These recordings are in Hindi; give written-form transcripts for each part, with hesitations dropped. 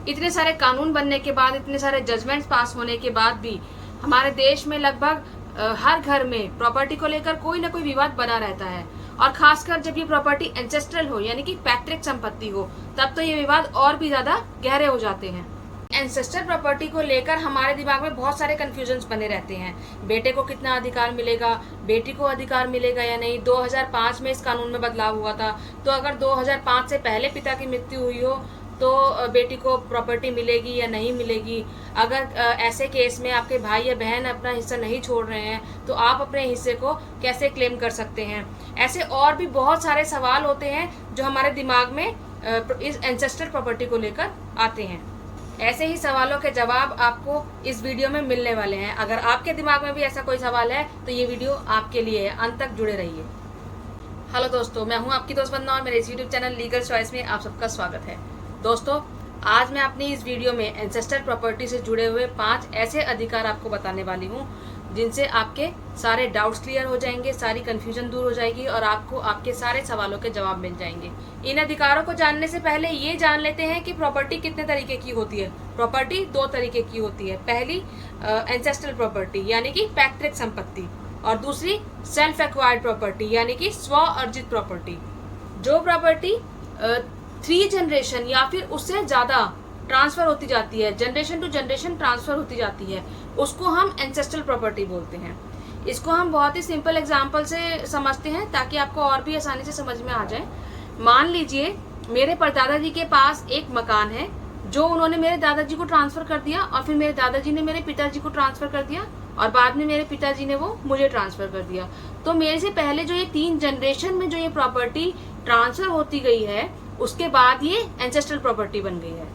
इतने सारे कानून बनने के बाद, इतने सारे जजमेंट्स पास होने के बाद भी हमारे देश में लगभग हर घर में प्रॉपर्टी को लेकर कोई ना कोई विवाद बना रहता है। और खासकर जब ये प्रॉपर्टी एंसेस्ट्रल हो, यानी कि पैतृक संपत्ति हो, तब तो ये विवाद और भी ज्यादा गहरे हो जाते हैं। एंसेस्टर प्रॉपर्टी को लेकर हमारे दिमाग में बहुत सारे कंफ्यूजन्स बने रहते हैं। बेटे को कितना अधिकार मिलेगा, बेटी को अधिकार मिलेगा या नहीं। 2005 में इस कानून में बदलाव हुआ था, तो अगर 2005 से पहले पिता की मृत्यु हुई हो तो बेटी को प्रॉपर्टी मिलेगी या नहीं मिलेगी। अगर ऐसे केस में आपके भाई या बहन अपना हिस्सा नहीं छोड़ रहे हैं तो आप अपने हिस्से को कैसे क्लेम कर सकते हैं। ऐसे और भी बहुत सारे सवाल होते हैं जो हमारे दिमाग में इस एंसेस्टर प्रॉपर्टी को लेकर आते हैं। ऐसे ही सवालों के जवाब आपको इस वीडियो में मिलने वाले हैं। अगर आपके दिमाग में भी ऐसा कोई सवाल है तो ये वीडियो आपके लिए है, अंत तक जुड़े रहिए। हेलो दोस्तों, मैं हूं आपकी दोस्त वंदना और मेरे इस यूट्यूब चैनल लीगल चॉइस में आप सबका स्वागत है। दोस्तों, आज मैं अपनी इस वीडियो में एंसेस्टर प्रॉपर्टी से जुड़े हुए 5 ऐसे अधिकार आपको बताने वाली हूँ जिनसे आपके सारे डाउट्स क्लियर हो जाएंगे, सारी कंफ्यूजन दूर हो जाएगी और आपको आपके सारे सवालों के जवाब मिल जाएंगे। इन अधिकारों को जानने से पहले ये जान लेते हैं कि प्रॉपर्टी कितने तरीके की होती है। प्रॉपर्टी 2 तरीके की होती है। पहली एंसेस्ट्रल प्रॉपर्टी यानी कि पैतृक संपत्ति, और दूसरी सेल्फ एक्वायर्ड प्रॉपर्टी यानी कि स्व अर्जित प्रॉपर्टी। जो प्रॉपर्टी 3 जनरेशन या फिर उससे ज्यादा ट्रांसफर होती जाती है, जनरेशन टू जनरेशन ट्रांसफर होती जाती है, उसको हम एंसेस्ट्रल प्रॉपर्टी बोलते हैं। इसको हम बहुत ही सिंपल एग्जांपल से समझते हैं ताकि आपको और भी आसानी से समझ में आ जाए। मान लीजिए मेरे परदादाजी के पास एक मकान है जो उन्होंने मेरे दादाजी को ट्रांसफर कर दिया, और फिर मेरे दादाजी ने मेरे पिताजी को ट्रांसफर कर दिया, और बाद में मेरे पिताजी ने वो मुझे ट्रांसफर कर दिया। तो मेरे से पहले जो ये 3 जनरेशन में जो ये प्रॉपर्टी ट्रांसफर होती गई है, उसके बाद ये एंसेस्ट्रल प्रॉपर्टी बन गई है।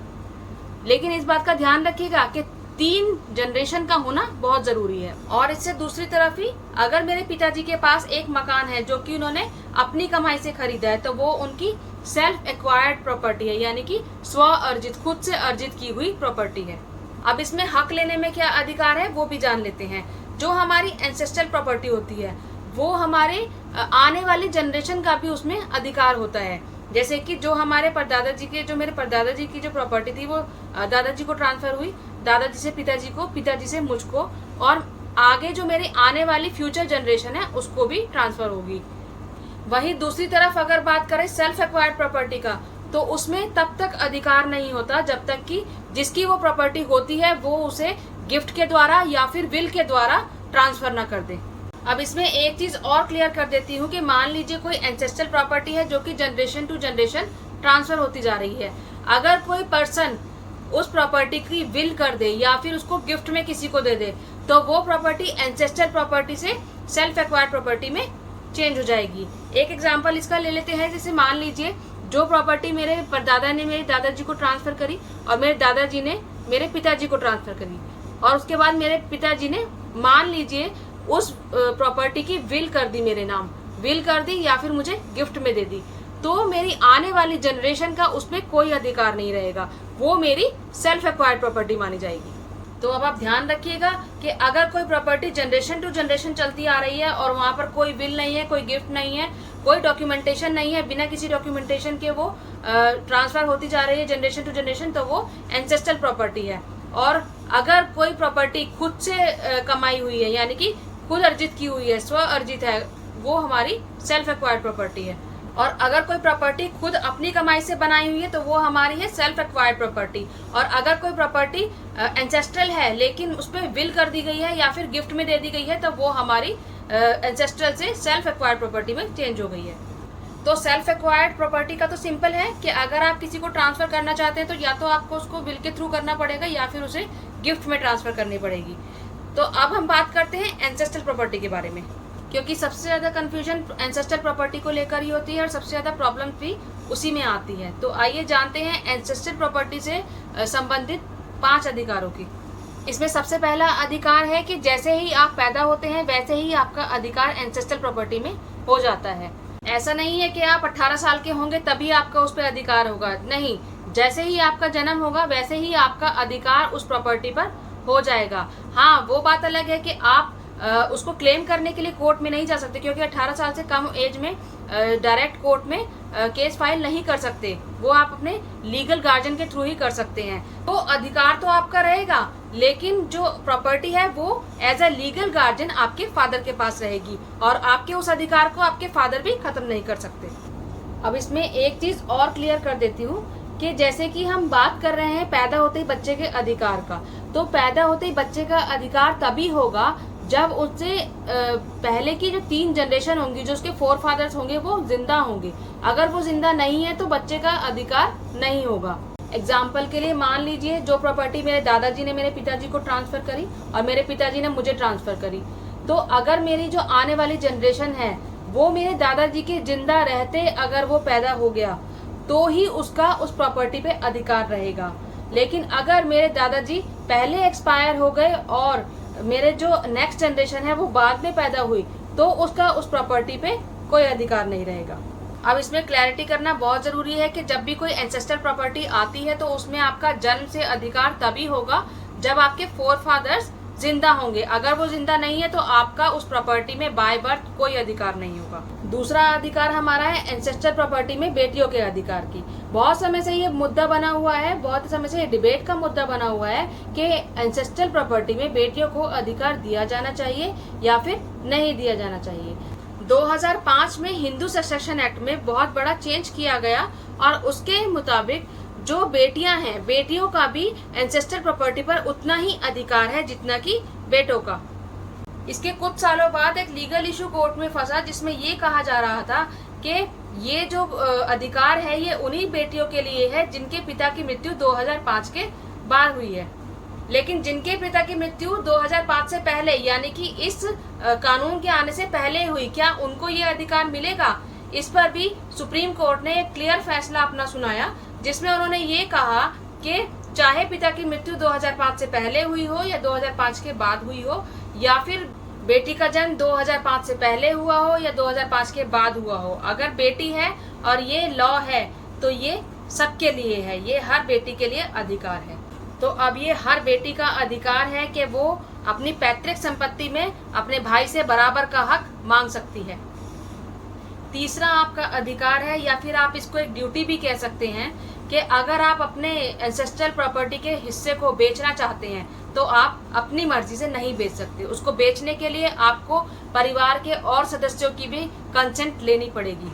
लेकिन इस बात का ध्यान रखिएगा कि 3 जनरेशन का होना बहुत जरूरी है। और इससे दूसरी तरफ ही अगर मेरे पिताजी के पास एक मकान है जो कि उन्होंने अपनी कमाई से खरीदा है, तो वो उनकी सेल्फ एक्वायर्ड प्रॉपर्टी है, यानी कि स्व अर्जित, खुद से अर्जित की हुई प्रॉपर्टी है। अब इसमें हक लेने में क्या अधिकार है वो भी जान लेते हैं। जो हमारी एंसेस्ट्रल प्रॉपर्टी होती है वो हमारे आने वाली जनरेशन का भी उसमें अधिकार होता है। जैसे कि जो हमारे परदादाजी के, जो मेरे परदादाजी की जो प्रॉपर्टी थी वो दादाजी को ट्रांसफर हुई, दादाजी से पिताजी को, पिताजी से मुझको, और आगे जो मेरी आने वाली फ्यूचर जनरेशन है उसको भी ट्रांसफर होगी। वहीं दूसरी तरफ अगर बात करें सेल्फ एक्वायर्ड प्रॉपर्टी का, तो उसमें तब तक अधिकार नहीं होता जब तक कि जिसकी वो प्रॉपर्टी होती है वो उसे गिफ्ट के द्वारा या फिर विल के द्वारा ट्रांसफर न कर दे। अब इसमें एक चीज और क्लियर कर देती हूँ कि मान लीजिए कोई एंसेस्ट्रल प्रॉपर्टी है जो कि जनरेशन टू जनरेशन ट्रांसफर होती जा रही है। अगर कोई पर्सन उस प्रॉपर्टी की विल कर दे या फिर उसको गिफ्ट में किसी को दे दे, तो वो प्रॉपर्टी एंसेस्ट्रल प्रॉपर्टी से सेल्फ एक्वायर्ड प्रॉपर्टी में चेंज हो जाएगी। एक एग्जाम्पल इसका ले लेते हैं। जैसे मान लीजिए जो प्रॉपर्टी मेरे परदादा ने मेरे दादाजी को ट्रांसफर करी और मेरे दादाजी ने मेरे पिताजी को ट्रांसफर करी, और उसके बाद मेरे पिताजी ने मान लीजिए उस प्रॉपर्टी की विल कर दी, मेरे नाम विल कर दी या फिर मुझे गिफ्ट में दे दी, तो मेरी आने वाली जनरेशन का उसमें कोई अधिकार नहीं रहेगा, वो मेरी सेल्फ एक्वायर्ड प्रॉपर्टी मानी जाएगी। तो अब आप ध्यान रखिएगा कि अगर कोई प्रॉपर्टी जनरेशन टू जनरेशन चलती आ रही है और वहां पर कोई विल नहीं है, कोई गिफ्ट नहीं है, कोई डॉक्यूमेंटेशन नहीं है, बिना किसी डॉक्यूमेंटेशन के वो ट्रांसफर होती जा रही है जनरेशन टू जनरेशन, तो वो एंसेस्ट्रल प्रॉपर्टी है। और अगर कोई प्रॉपर्टी खुद से कमाई हुई है, यानी कि खुद अर्जित की हुई है, स्व अर्जित है, वो हमारी सेल्फ एक्वायर्ड प्रॉपर्टी है। और अगर कोई प्रॉपर्टी खुद अपनी कमाई से बनाई हुई है तो वो हमारी है सेल्फ एक्वायर्ड प्रॉपर्टी। और अगर कोई प्रॉपर्टी एंसेस्ट्रल है लेकिन उस पर विल कर दी गई है या फिर गिफ्ट में दे दी गई है, तो वो हमारी एंसेस्ट्रल से सेल्फ एक्वायर्ड प्रॉपर्टी में चेंज हो गई है। तो सेल्फ एक्वायर्ड प्रॉपर्टी का तो सिंपल है कि अगर आप किसी को ट्रांसफर करना चाहते हैं तो या तो आपको उसको विल के थ्रू करना पड़ेगा या फिर उसे गिफ्ट में ट्रांसफर करनी पड़ेगी। तो अब हम बात करते हैं एंसेस्ट्रल प्रॉपर्टी के बारे में, क्योंकि सबसे ज्यादा कंफ्यूजन एंसेस्ट्रल प्रॉपर्टी को लेकर ही होती है और सबसे ज्यादा प्रॉब्लम भी उसी में आती है। तो आइए जानते हैं एंसेस्ट्रल प्रॉपर्टी से संबंधित 5 अधिकारों की। इसमें सबसे पहला अधिकार है कि जैसे ही आप पैदा होते हैं वैसे ही आपका अधिकार एंसेस्ट्रल प्रॉपर्टी में हो जाता है। ऐसा नहीं है कि आप 18 साल के होंगे तभी आपका उस पर अधिकार होगा, नहीं, जैसे ही आपका जन्म होगा वैसे ही आपका अधिकार उस प्रॉपर्टी पर हो जाएगा। हाँ, वो बात अलग है कि आप उसको क्लेम करने के लिए कोर्ट में नहीं जा सकते, क्योंकि 18 साल से कम एज में डायरेक्ट कोर्ट में केस फाइल नहीं कर सकते, वो आप अपने लीगल गार्जियन के थ्रू ही कर सकते हैं। तो अधिकार तो आपका रहेगा, लेकिन जो प्रॉपर्टी है वो एज अ लीगल गार्जियन आपके फादर के पास रहेगी, और आपके उस अधिकार को आपके फादर भी खत्म नहीं कर सकते। अब इसमें एक चीज और क्लियर कर देती हूँ कि जैसे कि हम बात कर रहे हैं पैदा होते ही बच्चे के अधिकार का, तो पैदा होते ही बच्चे का अधिकार तभी होगा जब उससे पहले की जो 3 जनरेशन होंगी, जो उसके 4 फादर्स होंगे, वो जिंदा होंगे। अगर वो जिंदा नहीं है तो बच्चे का अधिकार नहीं होगा। एग्जाम्पल के लिए मान लीजिए जो प्रॉपर्टी मेरे दादाजी ने मेरे पिताजी को ट्रांसफर करी और मेरे पिताजी ने मुझे ट्रांसफर करी, तो अगर मेरी जो आने वाली जनरेशन है वो मेरे दादाजी के जिंदा रहते अगर वो पैदा हो गया तो ही उसका उस प्रॉपर्टी पे अधिकार रहेगा। लेकिन अगर मेरे दादाजी पहले एक्सपायर हो गए और मेरे जो नेक्स्ट जनरेशन है वो बाद में पैदा हुई, तो उसका उस प्रॉपर्टी पे कोई अधिकार नहीं रहेगा। अब इसमें क्लैरिटी करना बहुत जरूरी है कि जब भी कोई एंसेस्टर प्रॉपर्टी आती है तो उसमें आपका जन्म से अधिकार तभी होगा जब आपके 4 फादर्स जिंदा होंगे। अगर वो जिंदा नहीं है तो आपका उस प्रॉपर्टी में बाय बर्थ कोई अधिकार नहीं होगा। दूसरा अधिकार हमारा है एंसेस्टर प्रॉपर्टी में बेटियों के अधिकार की। बहुत समय से ये मुद्दा बना हुआ है, बहुत समय से ये डिबेट का मुद्दा बना हुआ है कि एंसेस्ट्रल प्रॉपर्टी में बेटियों को अधिकार दिया जाना चाहिए या फिर नहीं दिया जाना चाहिए। 2005 में हिंदू सक्सेशन एक्ट में बहुत बड़ा चेंज किया गया और उसके मुताबिक जो बेटियां हैं, बेटियों का भी एंसेस्टर प्रॉपर्टी पर उतना ही अधिकार है जितना कि बेटों का। इसके कुछ सालों बाद एक लीगल इशू कोर्ट में फंसा जिसमें ये कहा जा रहा था कि ये जो अधिकार है ये उन्हीं बेटियों के लिए है जिनके पिता की मृत्यु 2005 के बाद हुई है। लेकिन जिनके पिता की मृत्यु 2005 से पहले यानी कि इस कानून के आने से पहले हुई, क्या उनको ये अधिकार मिलेगा? इस पर भी सुप्रीम कोर्ट ने एक क्लियर फैसला अपना सुनाया जिसमें उन्होंने ये कहा कि चाहे पिता की मृत्यु 2005 से पहले हुई हो या 2005 के बाद हुई हो, या फिर बेटी का जन्म 2005 से पहले हुआ हो या 2005 के बाद हुआ हो, अगर बेटी है और ये लॉ है तो ये सबके लिए है, ये हर बेटी के लिए अधिकार है। तो अब ये हर बेटी का अधिकार है कि वो अपनी पैतृक संपत्ति में अपने भाई से बराबर का हक मांग सकती है। तीसरा आपका अधिकार है, या फिर आप इसको एक ड्यूटी भी कह सकते हैं, कि अगर आप अपने एंसेस्ट्रल प्रॉपर्टी के हिस्से को बेचना चाहते हैं तो आप अपनी मर्जी से नहीं बेच सकते। उसको बेचने के लिए आपको परिवार के और सदस्यों की भी कंसेंट लेनी पड़ेगी।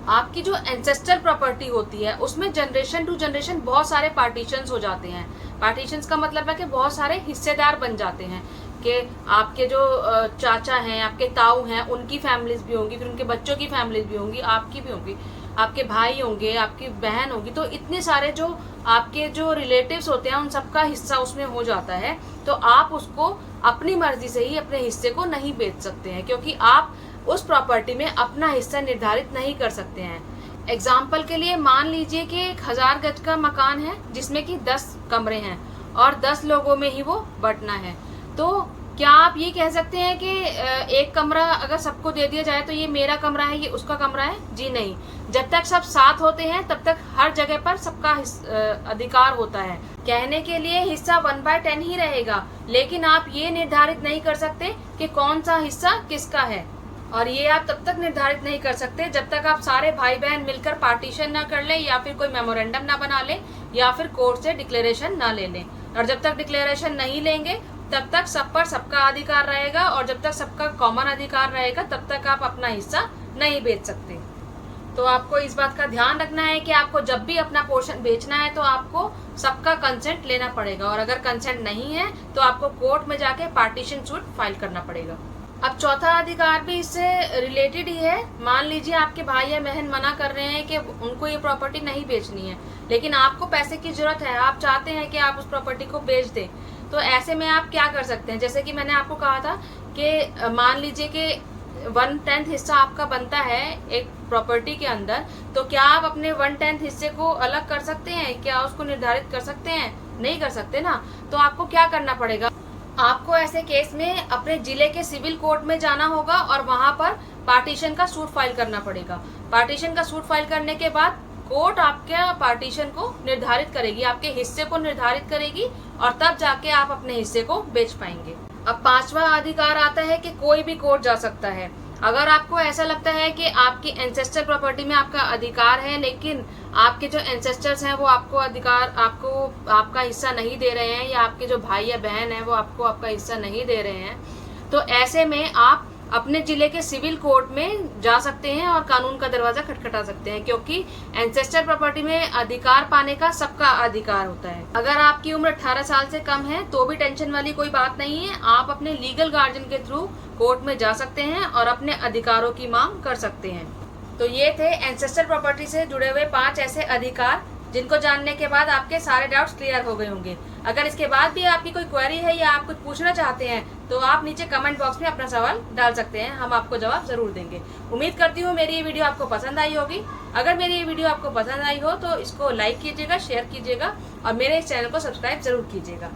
आपकी जो एंसेस्ट्रल प्रॉपर्टी होती है उसमें जनरेशन टू जनरेशन बहुत सारे पार्टीशंस हो जाते हैं। पार्टीशंस का मतलब है कि बहुत सारे हिस्सेदार बन जाते हैं, कि आपके जो चाचा हैं, आपके ताऊ हैं, उनकी फैमिलीज भी होंगी, फिर उनके बच्चों की फैमिलीज भी होंगी, आपकी भी होंगी, आपके भाई होंगे, आपकी बहन होगी। तो इतने सारे जो आपके जो रिलेटिव्स होते हैं उन सबका हिस्सा उसमें हो जाता है। तो आप उसको अपनी मर्जी से ही अपने हिस्से को नहीं बेच सकते हैं, क्योंकि आप उस प्रॉपर्टी में अपना हिस्सा निर्धारित नहीं कर सकते हैं। एग्जाम्पल के लिए मान लीजिए कि 1000 गज का मकान है जिसमें कि 10 कमरे हैं और 10 लोगों में ही वो बंटना है। तो क्या आप ये कह सकते हैं कि एक कमरा अगर सबको दे दिया जाए तो ये मेरा कमरा है, ये उसका कमरा है? जी नहीं। जब तक सब साथ होते हैं तब तक हर जगह पर सबका अधिकार होता है। कहने के लिए हिस्सा 1/10 ही रहेगा, लेकिन आप ये निर्धारित नहीं कर सकते कि कौन सा हिस्सा किसका है। और ये आप तब तक निर्धारित नहीं कर सकते जब तक आप सारे भाई बहन मिलकर पार्टीशन ना कर ले, या फिर कोई मेमोरेंडम ना बना ले, या फिर कोर्ट से डिक्लेरेशन ना ले लें। और जब तक डिक्लेरेशन नहीं लेंगे तब तक सब पर सबका अधिकार रहेगा, और जब तक सबका कॉमन अधिकार रहेगा तब तक आप अपना हिस्सा नहीं बेच सकते। तो आपको इस बात का ध्यान रखना है कि आपको जब भी अपना पोर्शन बेचना है तो आपको सबका कंसेंट लेना पड़ेगा, और अगर कंसेंट नहीं है तो आपको कोर्ट में जाके पार्टीशन सूट फाइल करना पड़ेगा। अब चौथा अधिकार भी इससे रिलेटेड ही है। मान लीजिए आपके भाई या बहन मना कर रहे हैं कि उनको ये प्रॉपर्टी नहीं बेचनी है, लेकिन आपको पैसे की जरूरत है, आप चाहते हैं कि आप उस प्रॉपर्टी को बेच दें। तो ऐसे में आप क्या कर सकते हैं? जैसे कि मैंने आपको कहा था कि मान लीजिए कि 1/10 हिस्सा आपका बनता है एक प्रॉपर्टी के अंदर, तो क्या आप अपने 1/10 हिस्से को अलग कर सकते हैं? क्या उसको निर्धारित कर सकते हैं? नहीं कर सकते ना। तो आपको क्या करना पड़ेगा? आपको ऐसे केस में अपने जिले के सिविल कोर्ट में जाना होगा और वहां पर पार्टीशन का सूट फाइल करना पड़ेगा। पार्टीशन का सूट फाइल करने के बाद कोर्ट आपके पार्टीशन को निर्धारित करेगी, आपके हिस्से को निर्धारित करेगी, और तब जाके आप अपने हिस्से को बेच पाएंगे। अब 5वां अधिकार आता है कि कोई भी कोर्ट जा सकता है। अगर आपको ऐसा लगता है कि आपकी एंसेस्टर प्रॉपर्टी में आपका अधिकार है, लेकिन आपके जो एंसेस्टर्स हैं वो आपको आपका हिस्सा नहीं दे रहे हैं, या आपके जो भाई या बहन है वो आपको आपका हिस्सा नहीं दे रहे हैं, तो ऐसे में आप अपने जिले के सिविल कोर्ट में जा सकते हैं और कानून का दरवाजा खटखटा सकते हैं, क्योंकि एंसेस्टर प्रॉपर्टी में अधिकार पाने का सबका अधिकार होता है। अगर आपकी उम्र 18 साल से कम है तो भी टेंशन वाली कोई बात नहीं है, आप अपने लीगल गार्जियन के थ्रू कोर्ट में जा सकते हैं और अपने अधिकारों की मांग कर सकते हैं। तो ये थे एंसेस्टर प्रॉपर्टी से जुड़े हुए 5 ऐसे अधिकार, जिनको जानने के बाद आपके सारे डाउट्स क्लियर हो गए होंगे। अगर इसके बाद भी आपकी कोई क्वेरी है या आप कुछ पूछना चाहते हैं तो आप नीचे कमेंट बॉक्स में अपना सवाल डाल सकते हैं, हम आपको जवाब जरूर देंगे। उम्मीद करती हूँ मेरी ये वीडियो आपको पसंद आई होगी। अगर मेरी ये वीडियो आपको पसंद आई हो तो इसको लाइक कीजिएगा, शेयर कीजिएगा और मेरे इस चैनल को सब्सक्राइब जरूर कीजिएगा।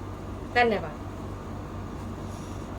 धन्यवाद।